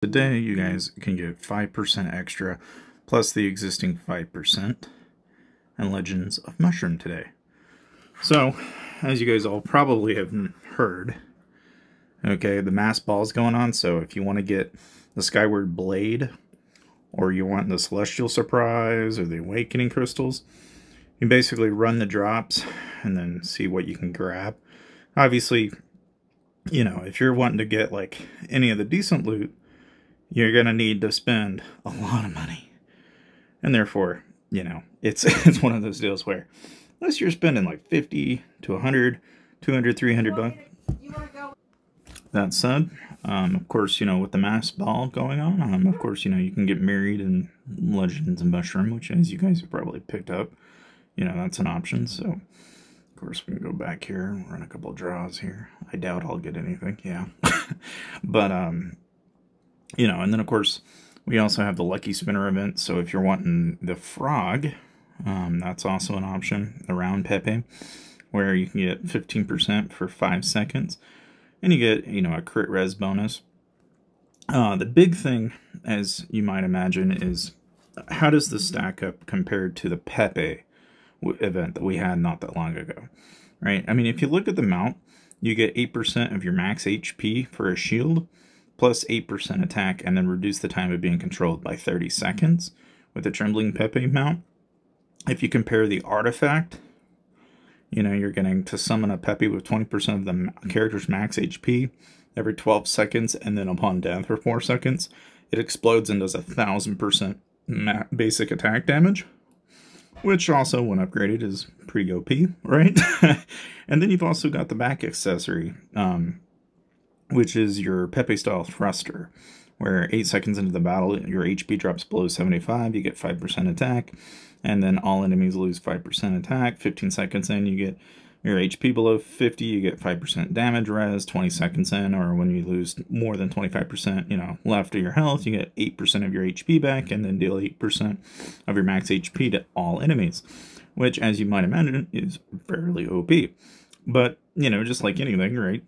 Today, you guys can get 5% extra, plus the existing 5%, and Legends of Mushroom today. So, as you guys all probably have heard, okay, the mass ball's going on, so if you want to get the Skyward Blade, or you want the Celestial Surprise, or the Awakening Crystals, you basically run the drops, and then see what you can grab. Obviously, you know, if you're wanting to get, like, any of the decent loot, you're going to need to spend a lot of money. And therefore, you know, it's one of those deals where, unless you're spending like 50 to 100, 200, 300 bucks. That said, of course, you know, with the mass ball going on, of course, you know, you can get married in Legends of Mushroom, which, as you guys have probably picked up, you know, that's an option. So, of course, we can go back here and run a couple of draws here. I doubt I'll get anything, yeah. But, you know, and then, of course, we also have the Lucky Spinner event. So if you're wanting the frog, that's also an option around Pepe, where you can get 15% for 5 seconds. And you get, you know, a crit res bonus. The big thing, as you might imagine, is how does this stack up compared to the Pepe event that we had not that long ago, right? I mean, if you look at the mount, you get 8% of your max HP for a shield, plus 8% attack, and then reduce the time of being controlled by 30 seconds with the Trembling Pepe mount. If you compare the artifact, you know, you're getting to summon a Pepe with 20% of the character's max HP every 12 seconds, and then upon death for 4 seconds, it explodes and does 1,000% basic attack damage, which also, when upgraded, is pretty OP, right? And then you've also got the back accessory, which is your Pepe-style thruster, where 8 seconds into the battle, your HP drops below 75, you get 5% attack, and then all enemies lose 5% attack. 15 seconds in, you get your HP below 50, you get 5% damage res. 20 seconds in, or when you lose more than 25%, you know, left of your health, you get 8% of your HP back, and then deal 8% of your max HP to all enemies, which, as you might imagine, is fairly OP. But, you know, just like anything, right?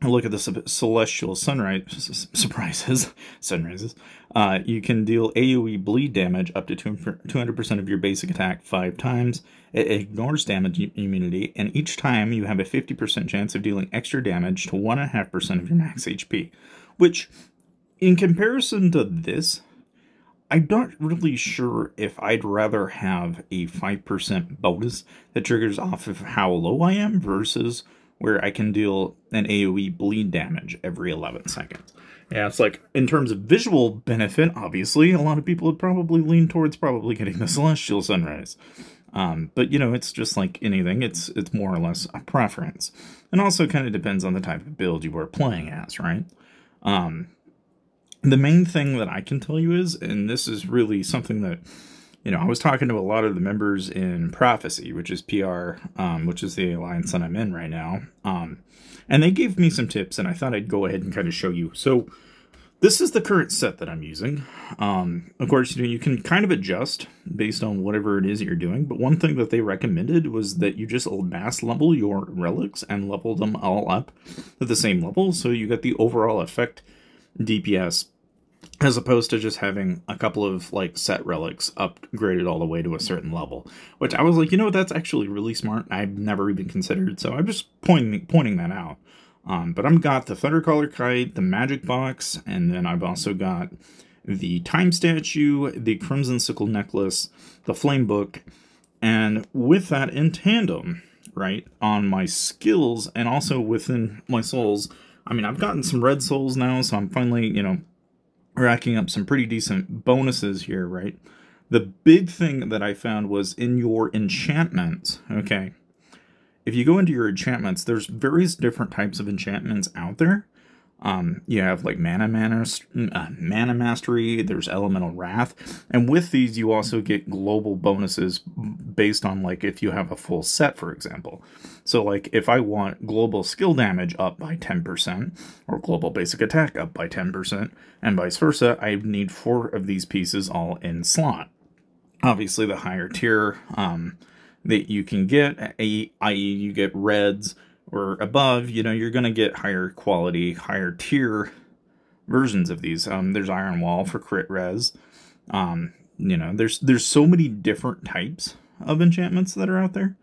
Look at the Celestial Sunrises, you can deal AoE bleed damage up to 200% of your basic attack 5 times. It ignores damage immunity, and each time you have a 50% chance of dealing extra damage to 1.5% of your max HP. Which, in comparison to this, I'm not really sure if I'd rather have a 5% bonus that triggers off of how low I am versus where I can deal an AoE bleed damage every 11 seconds. Yeah, it's like, in terms of visual benefit, obviously, a lot of people would probably lean towards probably getting the Celestial Sunrise. But, you know, it's just like anything, it's more or less a preference. And also kind of depends on the type of build you are playing as, right? The main thing that I can tell you is, and this is really something that, you know, I was talking to a lot of the members in Prophecy, which is PR, which is the alliance that I'm in right now. And they gave me some tips, and I thought I'd go ahead and kind of show you. So this is the current set that I'm using. Of course, you know, you can kind of adjust based on whatever it is that you're doing. But one thing that they recommended was that you just mass level your relics and level them all up to the same level. So you get the overall effect DPS, as opposed to just having a couple of, like, set relics upgraded all the way to a certain level. Which I was like, you know, that's actually really smart. I've never even considered, so I'm just pointing that out. But I've got the Thundercaller Kite, the Magic Box, and then I've also got the Time Statue, the Crimson Sickle Necklace, the Flame Book, and with that in tandem, right, on my skills and also within my souls, I mean, I've gotten some red souls now, so I'm finally, you know, racking up some pretty decent bonuses here, right? The big thing that I found was in your enchantments, okay? If you go into your enchantments, there's various different types of enchantments out there. You have like Mana Mastery, there's Elemental Wrath, and with these you also get global bonuses based on, like, if you have a full set, for example. So, like, if I want global skill damage up by 10%, or global basic attack up by 10%, and vice versa, I need 4 of these pieces all in slot. Obviously, the higher tier that you can get, i.e. you get reds, or above, you know, you're going to get higher quality, higher tier versions of these. There's Iron Wall for crit res. You know, there's so many different types of enchantments that are out there.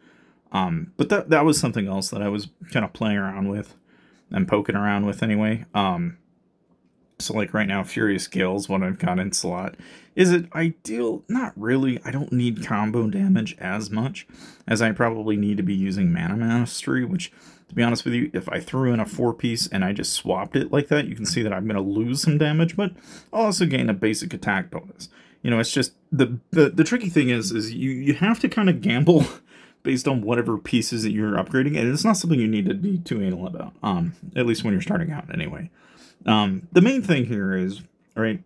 But that was something else that I was kind of playing around with and poking around with anyway. So like right now, Furious Gale's what I've got in slot. Is it ideal? Not really. I don't need combo damage as much as I probably need to be using Mana Mastery, which, to be honest with you, if I threw in a 4-piece and I just swapped it like that, you can see that I'm going to lose some damage, but I'll also gain a basic attack bonus. You know, it's just, the tricky thing is you have to kind of gamble based on whatever pieces that you're upgrading, and it's not something you need to be too anal about, at least when you're starting out anyway. The main thing here is, right,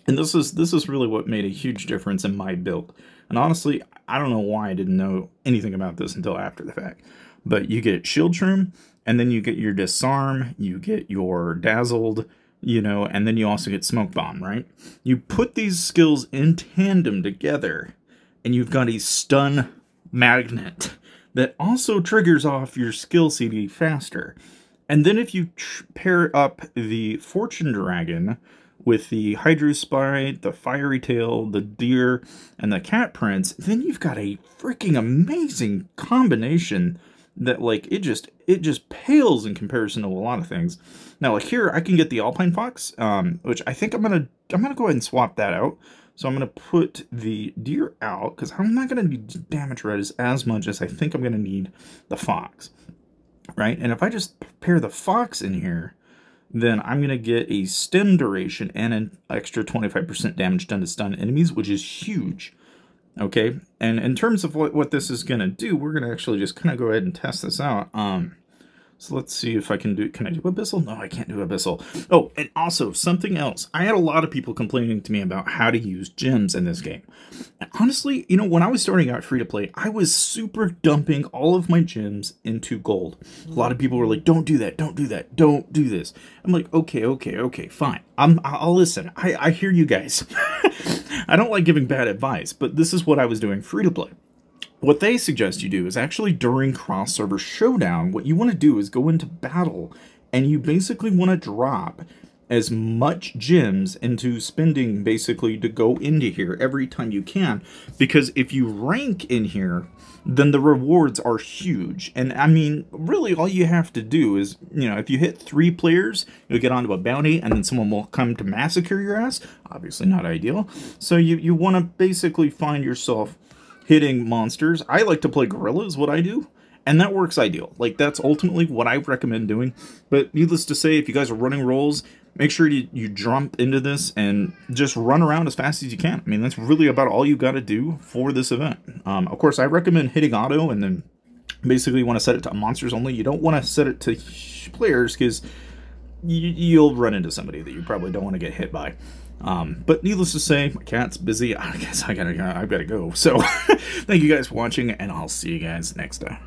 and this is really what made a huge difference in my build. And honestly, I don't know why I didn't know anything about this until after the fact. But you get Shield Shroom, and then you get your Disarm, you get your Dazzled, you know, and then you also get Smoke Bomb, right? You put these skills in tandem together, and you've got a Stun Magnet that also triggers off your skill CD faster. And then if you pair up the Fortune Dragon with the Hydrospite, the Fiery Tail, the Deer, and the Cat Prince, then you've got a freaking amazing combination that, like, it just pales in comparison to a lot of things. Now, like here, I can get the Alpine Fox, which I think I'm gonna go ahead and swap that out. So I'm gonna put the Deer out because I'm not gonna need damage res as much as I think I'm gonna need the Fox. Right, and if I just pair the Fox in here, then I'm going to get a stun duration and an extra 25% damage done to stun enemies, which is huge. Okay, and in terms of what this is going to do, we're going to actually just kind of go ahead and test this out. So let's see if I can do, can I do Abyssal? No, I can't do Abyssal. Oh, and also something else. I had a lot of people complaining to me about how to use gems in this game. And honestly, you know, when I was starting out free to play, I was super dumping all of my gems into gold. A lot of people were like, don't do that, don't do that, don't do this. I'm like, okay, fine. I'll listen. I hear you guys. I don't like giving bad advice, but this is what I was doing free to play. What they suggest you do is actually during cross-server showdown, what you want to do is go into battle, and you basically want to drop as much gems into spending basically to go into here every time you can, because if you rank in here, then the rewards are huge. And I mean, really all you have to do is, you know, if you hit 3 players, you'll get onto a bounty, and then someone will come to massacre your ass. Obviously not ideal. So you want to basically find yourself hitting monsters. I like to play Gorilla is what I do, and that works ideal. Like, that's ultimately what I recommend doing. But needless to say, if you guys are running rolls, make sure you jump into this and just run around as fast as you can. I mean, that's really about all you got to do for this event. Of course, I recommend hitting auto, and then basically you want to set it to monsters only. You don't want to set it to players, because you'll run into somebody that you probably don't want to get hit by. But needless to say, my cat's busy. I guess I've got to go. So thank you guys for watching, and I'll see you guys next time.